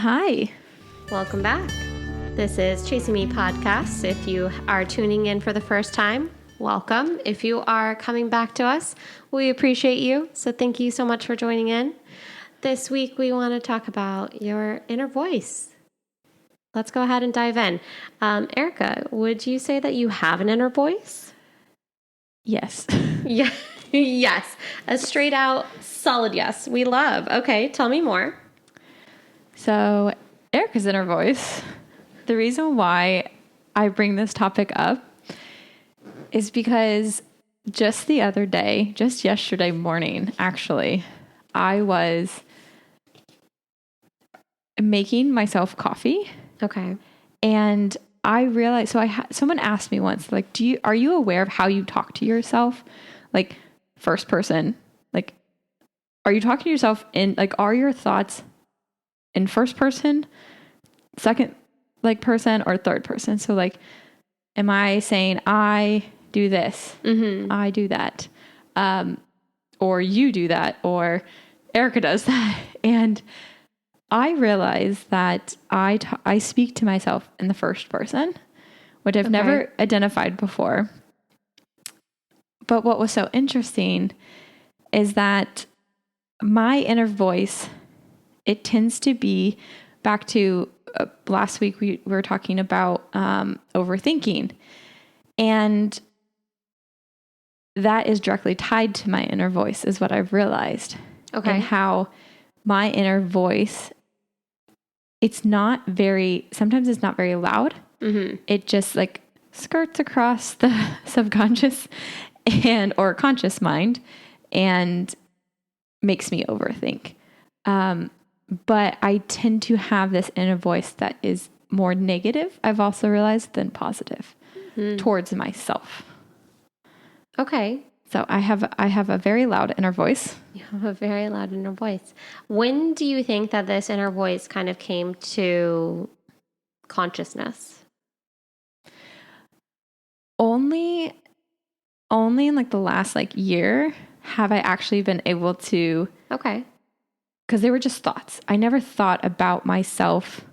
Hi. Welcome back. This is Chasing Me Podcast. If you are tuning in for the first time, welcome. If you are coming back to us, we appreciate you. So thank you so much for joining in. This week, we want to talk about your inner voice. Let's go ahead and dive in. Erica, would you say that you have an inner voice? Yes. Yeah. Yes. A straight out, solid yes. We love. Okay, tell me more. So, Erica's inner voice, the reason why I bring this topic up is because just the other day, just yesterday morning, actually, I was making myself coffee. Okay. And I realized, so someone asked me once, like, are you aware of how you talk to yourself? Like, first person, like, are you talking to yourself in, like, are your thoughts in first person, second, like, person, or third person? So, like, am I saying, I do this, I do that, or you do that, or Erica does that? And I realize that I speak to myself in the first person, which I've never identified before. But what was so interesting is that my inner voice, it tends to be back to last week we were talking about overthinking. And that is directly tied to my inner voice is what I've realized. Okay. And how my inner voice, sometimes it's not very loud. Mm-hmm. It just like skirts across the subconscious or conscious mind and makes me overthink. But I tend to have this inner voice that is more negative, I've also realized, than positive towards myself. Okay. So I have a very loud inner voice. You have a very loud inner voice. When do you think that this inner voice kind of came to consciousness? Only in like the last year have I actually been able to. Okay. Because they were just thoughts. I never thought about myself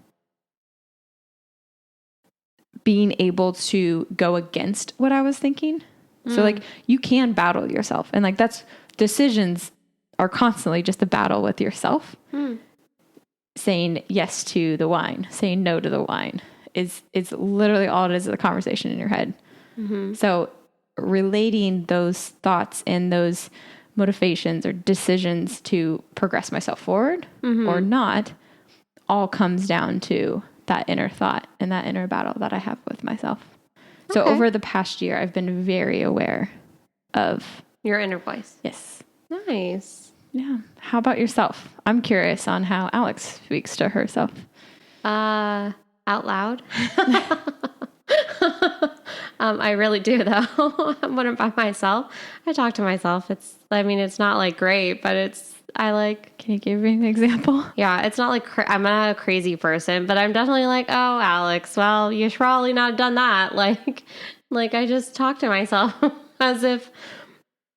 being able to go against what I was thinking. So you can battle yourself. And decisions are constantly just a battle with yourself. Saying yes to the wine, saying no to the wine is literally all it is a conversation in your head. Mm-hmm. So relating those thoughts and those motivations or decisions to progress myself forward or not all comes down to that inner thought and that inner battle that I have with myself. Okay. So over the past year, I've been very aware of your inner voice. Yes. Nice. Yeah. How about yourself? I'm curious on how Alex speaks to herself. Out loud. I really do though. When I'm by myself, I talk to myself. It's not great, but Can you give me an example? Yeah, it's not I'm not a crazy person, but I'm definitely oh, Alex, well, you should probably not have done that. I just talk to myself as if,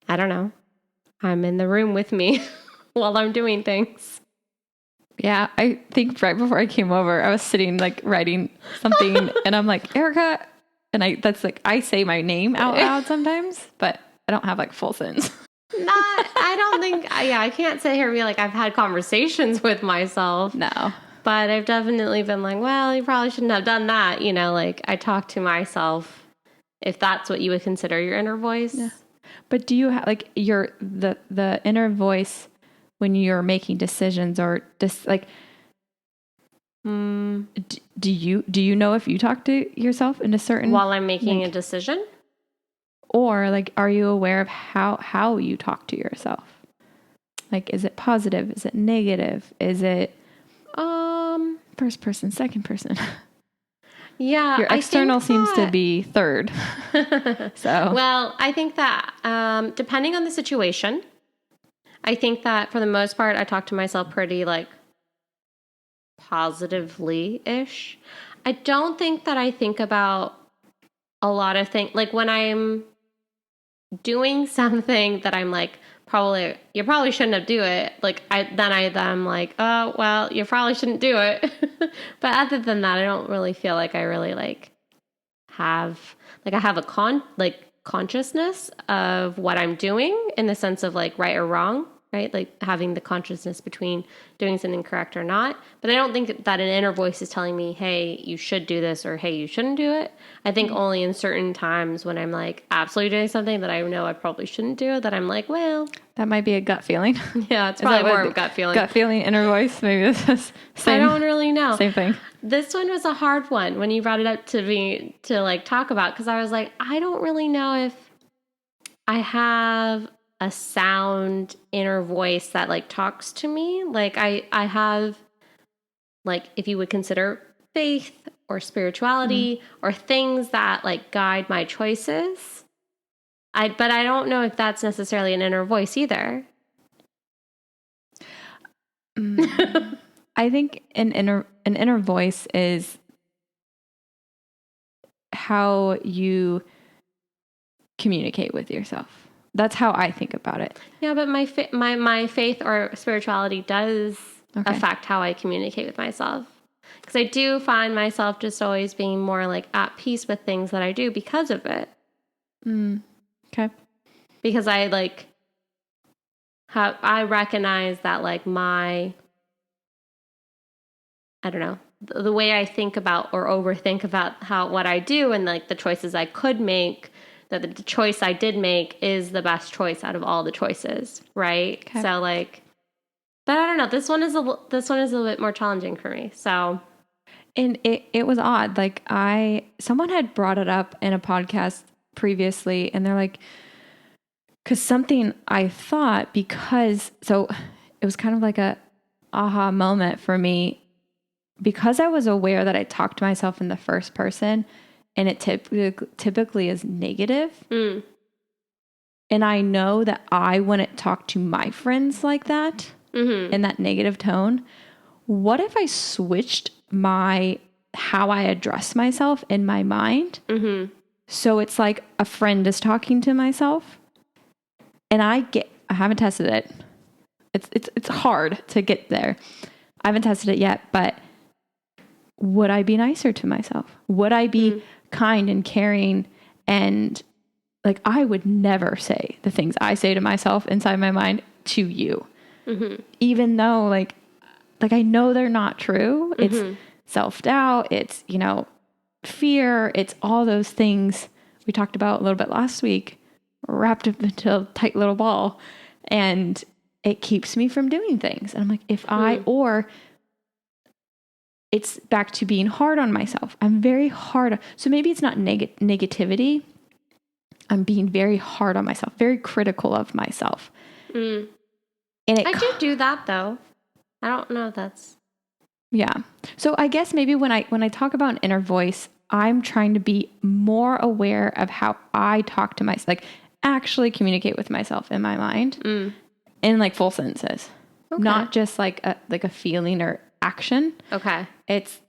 I don't know, I'm in the room with me while I'm doing things. Yeah, I think right before I came over, I was sitting writing something and I'm like, Erica, and I say my name out loud sometimes, but I don't have full sentence. I don't think, I can't sit here and be I've had conversations with myself. No. But I've definitely been well, you probably shouldn't have done that. I talk to myself, if that's what you would consider your inner voice. Yeah. But do you have the inner voice when you're making decisions or just do you know if you talk to yourself in a certain while I'm making a decision? Or are you aware of how you talk to yourself? Is it positive? Is it negative? Is it first person, second person? Yeah. Your external seems to be third. So well, I think that depending on the situation, I think that for the most part I talk to myself pretty positively-ish. I don't think that I think about a lot of things when I'm doing something that I'm you probably shouldn't have do it. Like I'm like, oh, well, you probably shouldn't do it. But other than that, I don't really feel like I really like have, like I have a consciousness of what I'm doing in the sense of like right or wrong, right? Like having the consciousness between doing something correct or not. But I don't think that an inner voice is telling me, hey, you should do this or hey, you shouldn't do it. I think only in certain times when I'm like absolutely doing something that I know I probably shouldn't do, that I'm like, well, That might be a gut feeling. yeah, it's probably more of a gut feeling. Gut feeling, inner voice. Maybe this is same. I don't really know. Same thing. This one was a hard one when you brought it up to me to like talk about, because I was like, I don't really know if I have a sound inner voice that like talks to me. Like I have, like, if you would consider faith or spirituality or things that like guide my choices. But I don't know if that's necessarily an inner voice either. I think an inner voice is how you communicate with yourself. That's how I think about it. Yeah, but my faith or spirituality does affect how I communicate with myself. Because I do find myself just always being more like at peace with things that I do because of it. Okay. Because I like I recognize that like I don't know, the way I think about or overthink about what I do and like the choices I could make, that the choice I did make is the best choice out of all the choices, right? Okay. So like, but I don't know. This one is a little bit more challenging for me. So, and it was odd. Like someone had brought it up in a podcast previously, and they're like, because something I thought, so it was kind of like a aha moment for me, because I was aware that I talked to myself in the first person, and it typically is negative. And I know that I wouldn't talk to my friends like that in that negative tone. What if I switched how I address myself in my mind? So it's like a friend is talking to myself, and I haven't tested it. It's hard to get there. I haven't tested it yet, but would I be nicer to myself? Would I be kind and caring? And like, I would never say the things I say to myself inside my mind to you, even though like I know they're not true. It's self-doubt. It's, fear. It's all those things we talked about a little bit last week, wrapped up into a tight little ball, and it keeps me from doing things. And I'm like, or it's back to being hard on myself. I'm very hard. So maybe it's not negativity. I'm being very hard on myself, very critical of myself. And I do that though. I don't know if that's. Yeah. So I guess maybe when I talk about an inner voice, I'm trying to be more aware of how I talk to myself, like actually communicate with myself in my mind in like full sentences, not just like a feeling or action. Okay. It's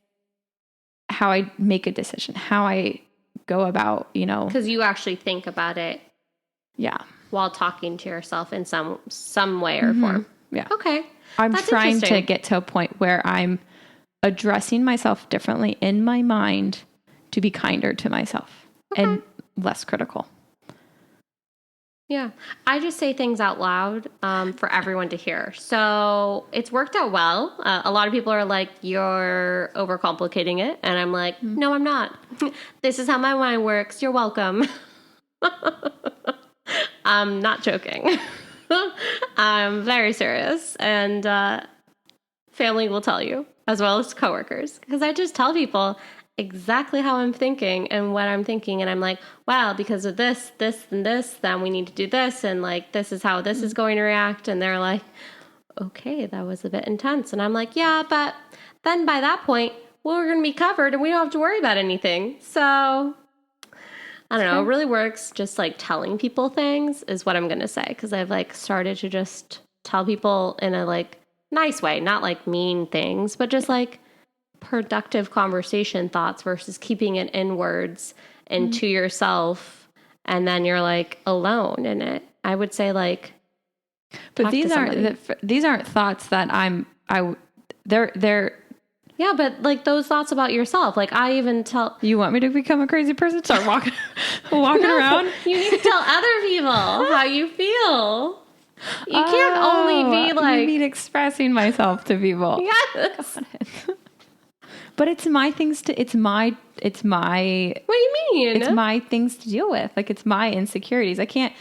how I make a decision, how I go about, because you actually think about it. Yeah. While talking to yourself in some way or form. Yeah. Okay. I'm trying to get to a point where I'm addressing myself differently in my mind to be kinder to myself and less critical. Yeah. I just say things out loud for everyone to hear. So it's worked out well. A lot of people are like, you're overcomplicating it. And I'm like, no, I'm not. This is how my mind works. You're welcome. I'm not joking. I'm very serious. And family will tell you, as well as coworkers. Because I just tell people exactly how I'm thinking and what I'm thinking. And I'm like, wow, because of this, and this, then we need to do this. And like, this is how this is going to react. And they're like, okay, that was a bit intense. And I'm like, yeah, but then by that point, we're going to be covered and we don't have to worry about anything. So I don't know. It really works. Just like telling people things is what I'm going to say. Because I've like started to just tell people in a like nice way, not like mean things, but just like productive conversation thoughts versus keeping it inwards and to yourself. And then you're like alone in it. I would say like But talk to these somebody. these aren't thoughts that they're. Yeah, but like those thoughts about yourself, like I even tell. You want me to become a crazy person? Start walking around? You need to tell other people how you feel. You can't only be like. You mean expressing myself to people? Yes. But it's my things to. It's my. What do you mean? It's my things to deal with. Like it's my insecurities. I can't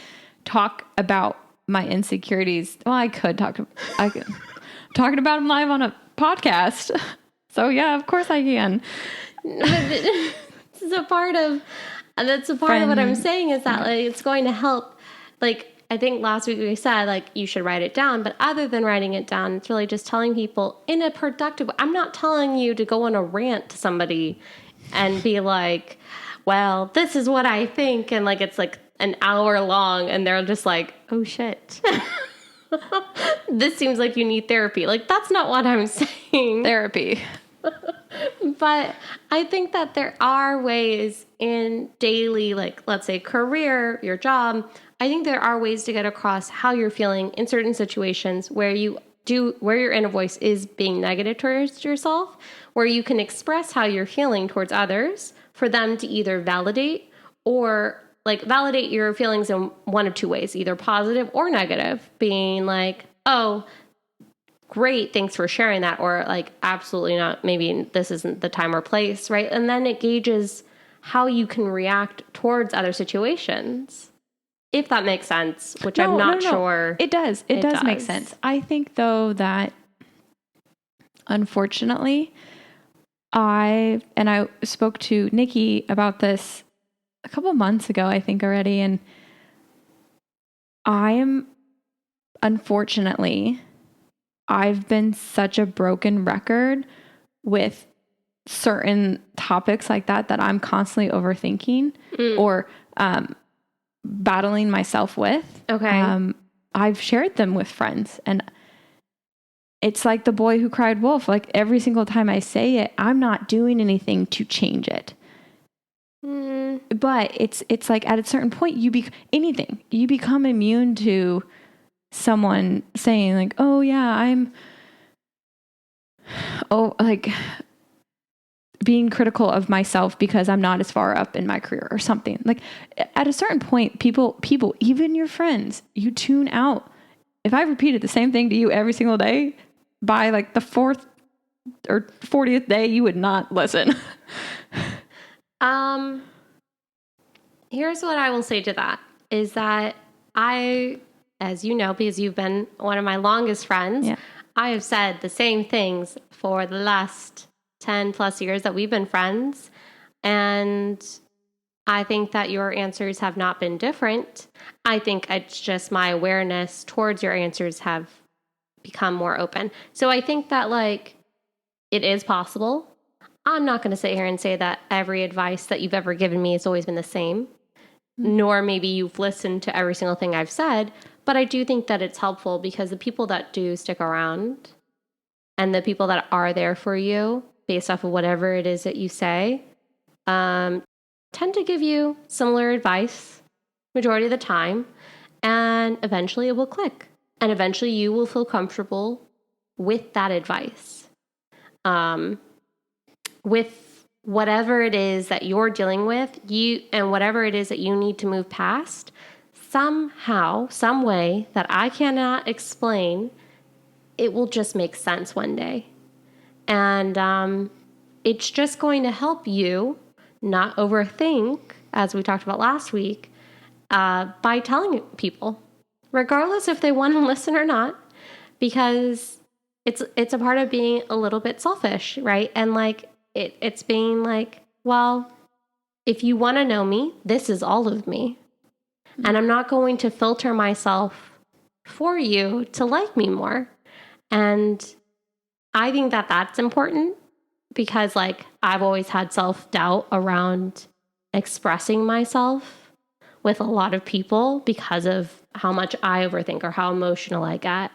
talk about my insecurities. Well, I could talk. Talking about them live on a podcast. So yeah, of course I can. That's a part of what I'm saying is that like it's going to help. Like I think last week we said like you should write it down, but other than writing it down, it's really just telling people in a productive way. I'm not telling you to go on a rant to somebody and be like, well, this is what I think, and like it's like an hour long and they're just like, oh shit. This seems like you need therapy. Like that's not what I'm saying. Therapy. But I think that there are ways in daily, like let's say career, your job. I think there are ways to get across how you're feeling in certain situations where your inner voice is being negative towards yourself, where you can express how you're feeling towards others for them to either validate or like validate your feelings in one of two ways, either positive or negative, being like, oh, great, thanks for sharing that, or like, absolutely not, maybe this isn't the time or place, right? And then it gauges how you can react towards other situations, if that makes sense, which I'm not sure. It does. It does make sense. I think, though, that unfortunately, I spoke to Nikki about this a couple months ago, I think already, and unfortunately, I've been such a broken record with certain topics like that I'm constantly overthinking or battling myself with. Okay. I've shared them with friends, and it's like the boy who cried wolf. Like every single time I say it, I'm not doing anything to change it. But it's like at a certain point, you become immune to someone saying like, oh yeah, like being critical of myself because I'm not as far up in my career or something. Like at a certain point, people, even your friends, you tune out. If I repeated the same thing to you every single day, by like the 4th or 40th day, you would not listen. Here's what I will say to that is that as you know, because you've been one of my longest friends, I have said the same things for the last 10 plus years that we've been friends. And I think that your answers have not been different. I think it's just my awareness towards your answers have become more open. So I think that like it is possible. I'm not going to sit here and say that every advice that you've ever given me has always been the same, nor maybe you've listened to every single thing I've said. But I do think that it's helpful because the people that do stick around and the people that are there for you based off of whatever it is that you say tend to give you similar advice majority of the time. And eventually it will click. And eventually you will feel comfortable with that advice. With whatever it is that you're dealing with, and whatever it is that you need to move past, somehow, some way that I cannot explain, it will just make sense one day. And it's just going to help you not overthink, as we talked about last week, by telling people, regardless if they want to listen or not, because it's a part of being a little bit selfish, right? And like it's being like, well, if you want to know me, this is all of me. And I'm not going to filter myself for you to like me more. And I think that that's important because like I've always had self-doubt around expressing myself with a lot of people because of how much I overthink or how emotional I get.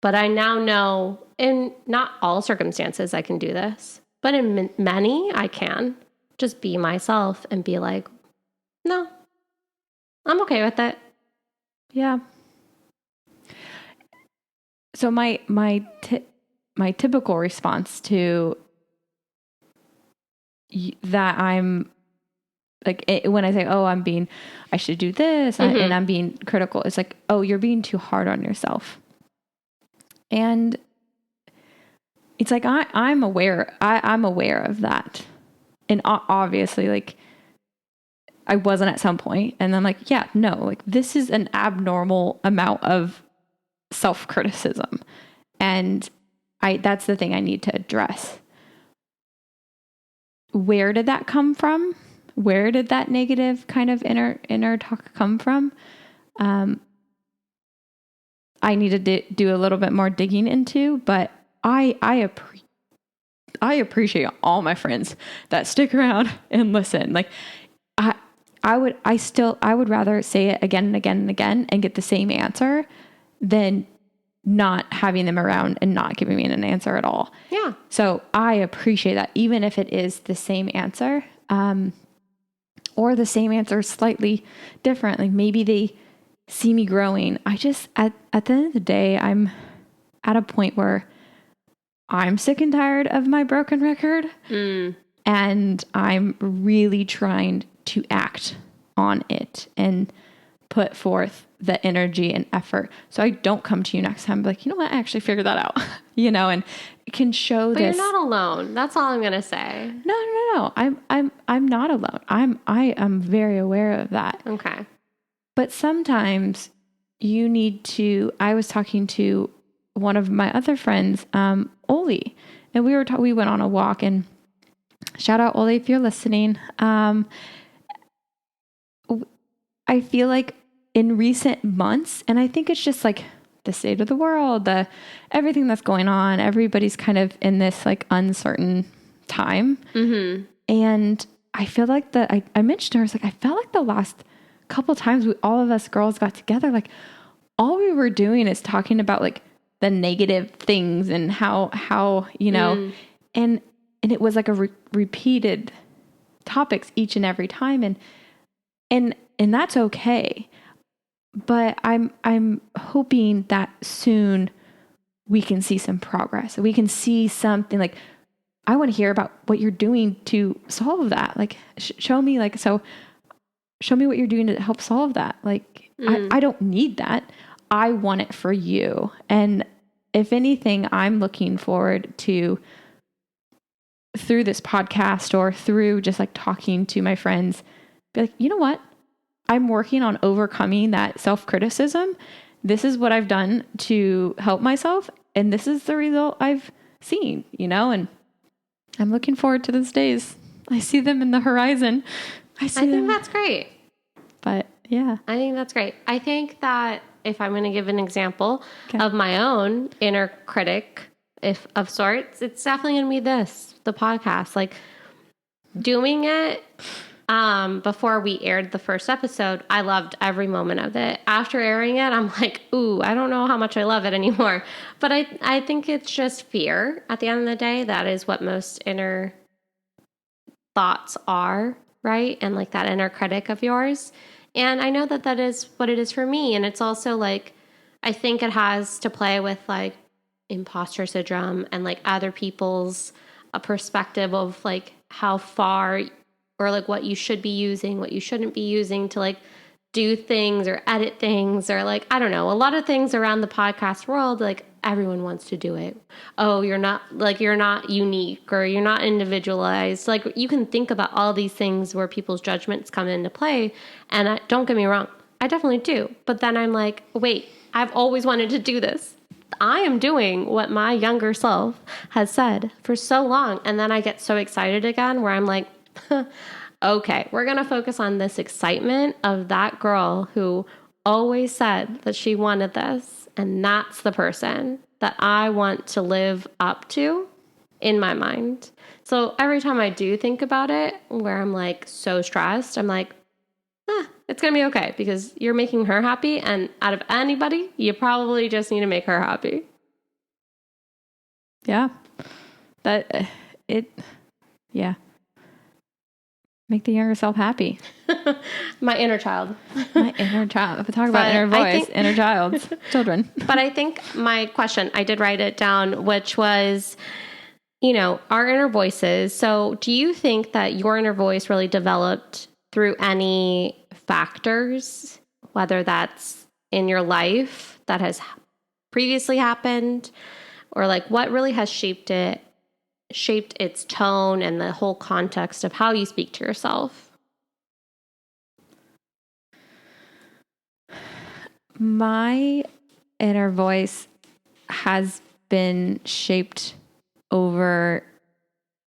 But I now know in not all circumstances I can do this, but in many I can just be myself and be like, no, I'm okay with it. Yeah. So my typical response to that, I'm like, when I say, oh, I should do this, and I'm being critical, it's like, oh, you're being too hard on yourself. And it's like, I'm aware of that. And obviously, like, I wasn't at some point, and I'm like, yeah, no, like, this is an abnormal amount of self-criticism. And that's the thing I need to address. Where did that come from? Where did that negative kind of inner talk come from? I need to do a little bit more digging into, but I appreciate all my friends that stick around and listen. Like, I would rather say it again and again and again and get the same answer than not having them around and not giving me an answer at all. Yeah. So I appreciate that, even if it is the same answer, or the same answer slightly different. Like, maybe they see me growing. I just, at the end of the day, I'm at a point where I'm sick and tired of my broken record. And I'm really trying to act on it and put forth the energy and effort. So I don't come to you next time like, you know what, I actually figured that out, and it can show but this. You're not alone. That's all I'm going to say. No. I'm not alone. I am very aware of that. Okay. But sometimes you need to, I was talking to one of my other friends, Oli, and we went on a walk, and shout out Oli if you're listening. I feel like in recent months, and I think it's just like the state of the world, everything that's going on, everybody's kind of in this like uncertain time. And I feel like I mentioned to her, I was like, I felt like the last couple times all of us girls got together, like all we were doing is talking about like the negative things and how and it was like a repeated topics each and every time, and that's okay. But I'm hoping that soon we can see some progress. We can see something. Like, I want to hear about what you're doing to solve that. Like, show me what you're doing to help solve that. Like, I don't need that. I want it for you. And if anything, I'm looking forward to, through this podcast or through just like talking to my friends, be like, you know what? I'm working on overcoming that self-criticism. This is what I've done to help myself, and this is the result I've seen, and I'm looking forward to those days. I see them in the horizon. I think that's great. But yeah. I think that's great. I think that if I'm going to give an example of my own inner critic, of sorts, it's definitely going to be the podcast. Like, doing it before we aired the first episode, I loved every moment of it. After airing it, I'm like, ooh, I don't know how much I love it anymore. But I think it's just fear at the end of the day. That is what most inner thoughts are, right? And like that inner critic of yours. And I know that is what it is for me. And it's also like, I think it has to play with like imposter syndrome and like other people's perspective of like how far or like what you should be using, what you shouldn't be using to like do things or edit things or like, I don't know, a lot of things around the podcast world, like everyone wants to do it. Oh, you're not unique or you're not individualized. Like, you can think about all these things where people's judgments come into play. And don't get me wrong, I definitely do. But then I'm like, wait, I've always wanted to do this. I am doing what my younger self has said for so long. And then I get so excited again where I'm like, okay, we're going to focus on this excitement of that girl who always said that she wanted this. And that's the person that I want to live up to in my mind. So every time I do think about it, where I'm like so stressed, I'm like, it's going to be okay because you're making her happy. And out of anybody, you probably just need to make her happy. Yeah. Yeah. Make the younger self happy. My inner child. My inner child. If we talk about inner voice, inner child, children. But I think my question, I did write it down, which was, our inner voices. So do you think that your inner voice really developed through any factors, whether that's in your life that has previously happened, or like what really has shaped its tone and the whole context of how you speak to yourself? My inner voice has been shaped over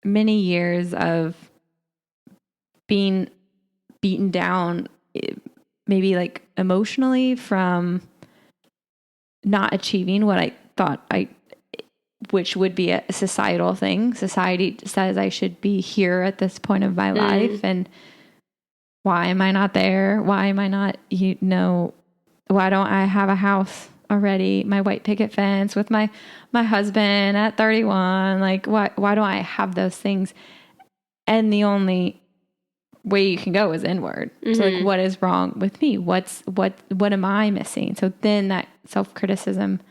many years of being beaten down, maybe like emotionally, from not achieving what I thought which would be a societal thing. Society says I should be here at this point of my life. And why am I not there? Why am I not, why don't I have a house already? My white picket fence with my husband at 31. Like, why don't I have those things? And the only way you can go is inward. So like, what is wrong with me? What am I missing? So then that self-criticism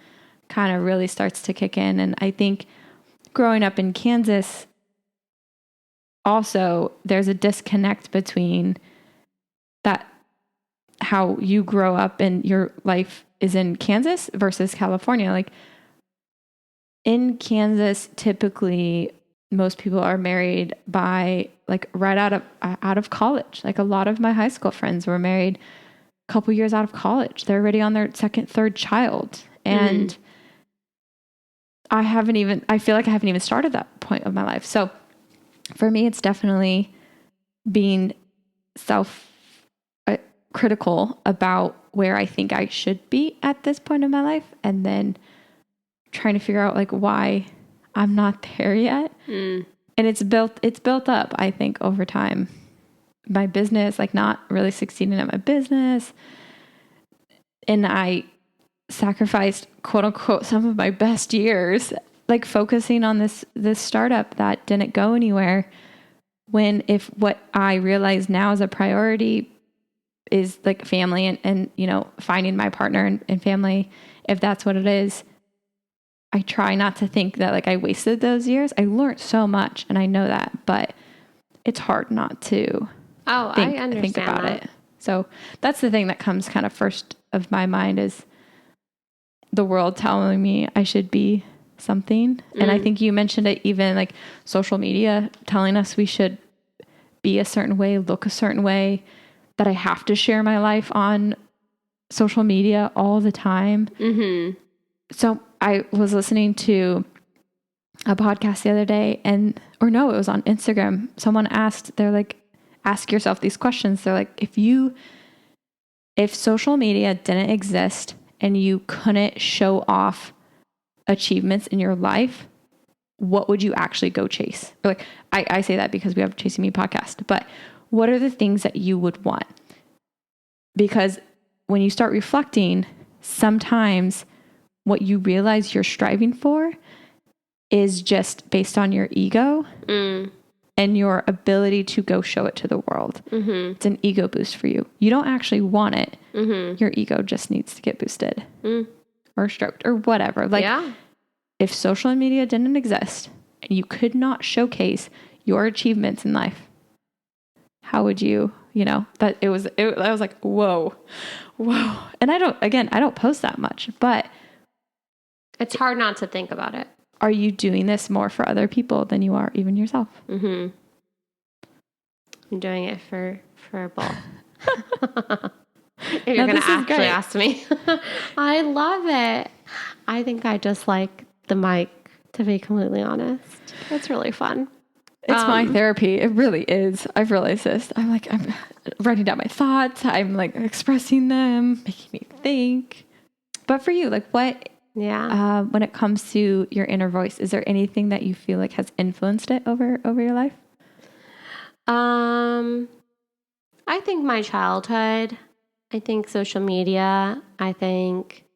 kind of really starts to kick in. And I think growing up in Kansas, also there's a disconnect between that, how you grow up and your life is in Kansas versus California. Like in Kansas, typically most people are married by like right out of college. Like a lot of my high school friends were married a couple years out of college. They're already on their second, third child. And I feel like I haven't even started that point of my life. So for me, it's definitely being critical about where I think I should be at this point of my life, and then trying to figure out like why I'm not there yet. And it's built up, I think, over time. My business, like not really succeeding at my business. And I sacrificed, quote unquote, some of my best years, like focusing on this startup that didn't go anywhere. When if what I realize now is a priority is like family and finding my partner and family, if that's what it is, I try not to think that like I wasted those years. I learned so much and I know that, but it's hard not to think about it. So that's the thing that comes kind of first of my mind, is the world telling me I should be something. And I think you mentioned it, even like social media telling us we should be a certain way, look a certain way, that I have to share my life on social media all the time. So I was listening to a podcast the other day it was on Instagram. Someone asked, they're like, ask yourself these questions. They're like, if social media didn't exist and you couldn't show off achievements in your life, what would you actually go chase? Or like, I say that because we have a Chasing Me podcast, but what are the things that you would want? Because when you start reflecting, sometimes what you realize you're striving for is just based on your ego and your ability to go show it to the world. It's an ego boost for you. You don't actually want it. Your ego just needs to get boosted or stroked or whatever. Like if social media didn't exist and you could not showcase your achievements in life, how would you, that I was like, whoa. And I don't post that much, but it's hard not to think about it. Are you doing this more for other people than you are even yourself? I'm doing it for both. If you're going to actually ask me. I love it. I think I just like the mic, to be completely honest. It's really fun. It's my therapy. It really is. I've realized this. I'm writing down my thoughts. I'm like expressing them, making me think. But for you, like what... Yeah. When it comes to your inner voice, is there anything that you feel like has influenced it over your life? I think my childhood, I think social media, I think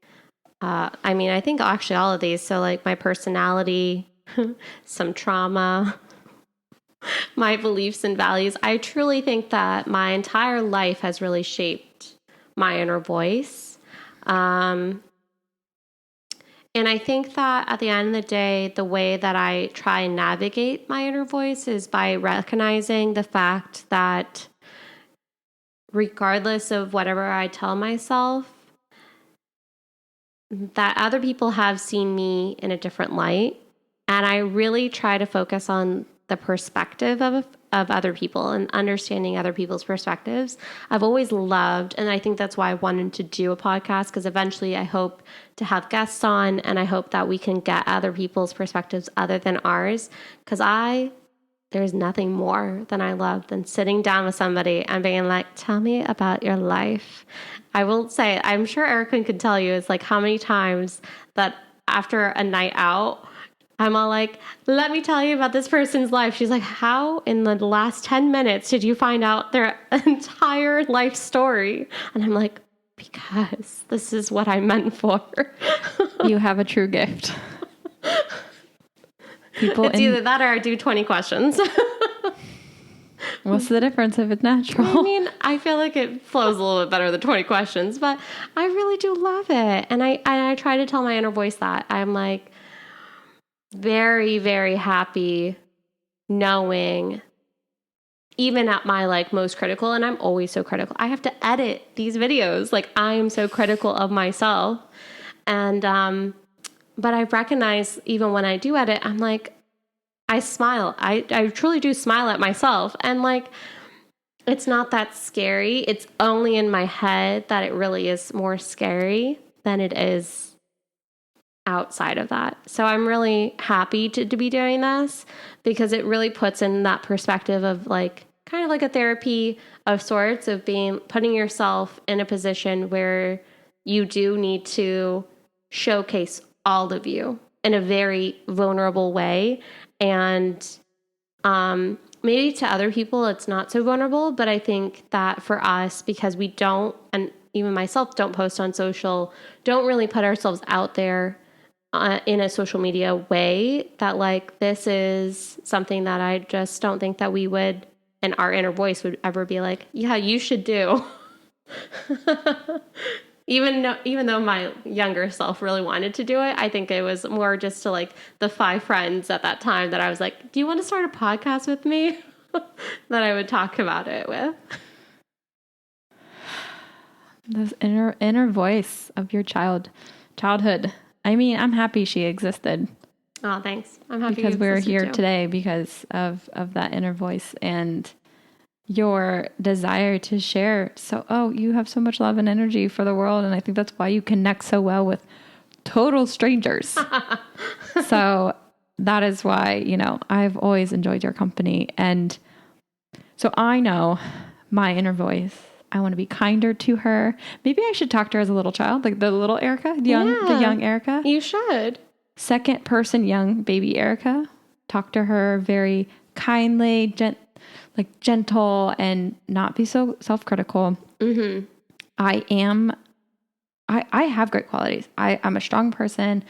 actually all of these. So like my personality, some trauma, my beliefs and values. I truly think that my entire life has really shaped my inner voice. And I think that at the end of the day, the way that I try and navigate my inner voice is by recognizing the fact that regardless of whatever I tell myself, that other people have seen me in a different light. And I really try to focus on the perspective of other people and understanding other people's perspectives. I've always loved, and I think that's why I wanted to do a podcast, because eventually I hope to have guests on, and I hope that we can get other people's perspectives other than ours. Because there's nothing more than I love than sitting down with somebody and being like, tell me about your life. I will say, I'm sure Erica could tell you, it's like how many times that after a night out, I'm all like, let me tell you about this person's life. She's like, how in the last 10 minutes did you find out their entire life story? And I'm like, because this is what I'm meant for. You have a true gift. It's either that or I do 20 questions. What's the difference if it's natural? I mean, I feel like it flows a little bit better than 20 questions, but I really do love it. And I try to tell my inner voice that. I'm like very, very happy knowing, even at my like most critical, and I'm always so critical. I have to edit these videos. Like I am so critical of myself. And, but I recognize even when I do edit, I'm like, I smile. I truly do smile at myself. And like, it's not that scary. It's only in my head that it really is more scary than it is outside of that. So I'm really happy to be doing this because it really puts in that perspective of like, kind of like a therapy of sorts of putting yourself in a position where you do need to showcase all of you in a very vulnerable way. And maybe to other people, it's not so vulnerable, but I think that for us, because we don't, and even myself don't post on social, don't really put ourselves out there in a social media way, that like, this is something that I just don't think that we would, and our inner voice would ever be like, yeah, you should do. Even though my younger self really wanted to do it, I think it was more just to like the 5 friends at that time that I was like, do you want to start a podcast with me? That I would talk about it with. This inner voice of your childhood. I mean, I'm happy she existed. Oh, thanks. I'm happy because we're here today because of that inner voice and your desire to share. So, you have so much love and energy for the world. And I think that's why you connect so well with total strangers. So that is why, I've always enjoyed your company. And so I know my inner voice. I want to be kinder to her. Maybe I should talk to her as a little child, like the little Erica, the young Erica. You should. Second person, young baby Erica. Talk to her very kindly, gentle, and not be so self-critical. Mm-hmm. I have great qualities. I'm a strong person.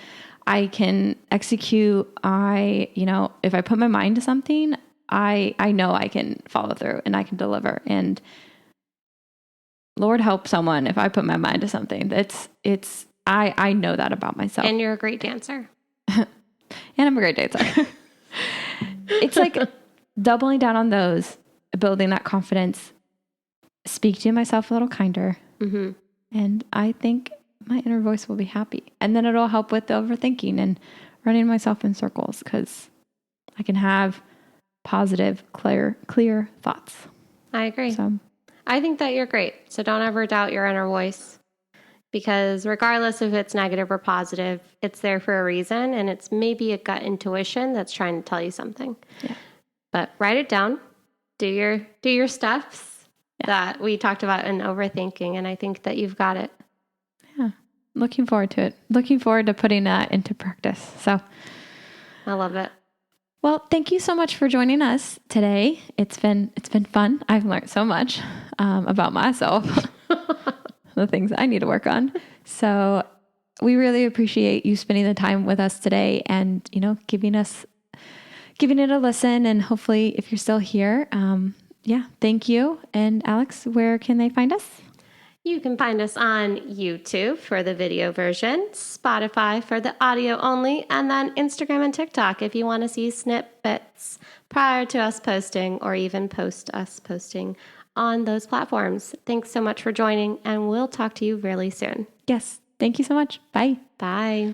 I can execute. If I put my mind to something, I know I can follow through and I can deliver. And Lord help someone if I put my mind to something. I know that about myself. And you're a great dancer. And I'm a great dancer. It's like doubling down on those, building that confidence, speak to myself a little kinder. Mm-hmm. And I think my inner voice will be happy. And then it'll help with the overthinking and running myself in circles because I can have positive, clear thoughts. I agree. So I think that you're great. So don't ever doubt your inner voice, because regardless if it's negative or positive, it's there for a reason. And it's maybe a gut intuition that's trying to tell you something. Yeah. But write it down, do your steps that we talked about in overthinking. And I think that you've got it. Yeah. Looking forward to it. Looking forward to putting that into practice. So I love it. Well, thank you so much for joining us today. It's been fun. I've learned so much about myself, the things I need to work on. So we really appreciate you spending the time with us today and, giving us giving it a listen. And hopefully, if you're still here, thank you. And Alex, where can they find us? You can find us on YouTube for the video version, Spotify for the audio only, and then Instagram and TikTok if you want to see snippets prior to us posting or even post us posting on those platforms. Thanks so much for joining, and we'll talk to you really soon. Yes. Thank you so much. Bye. Bye.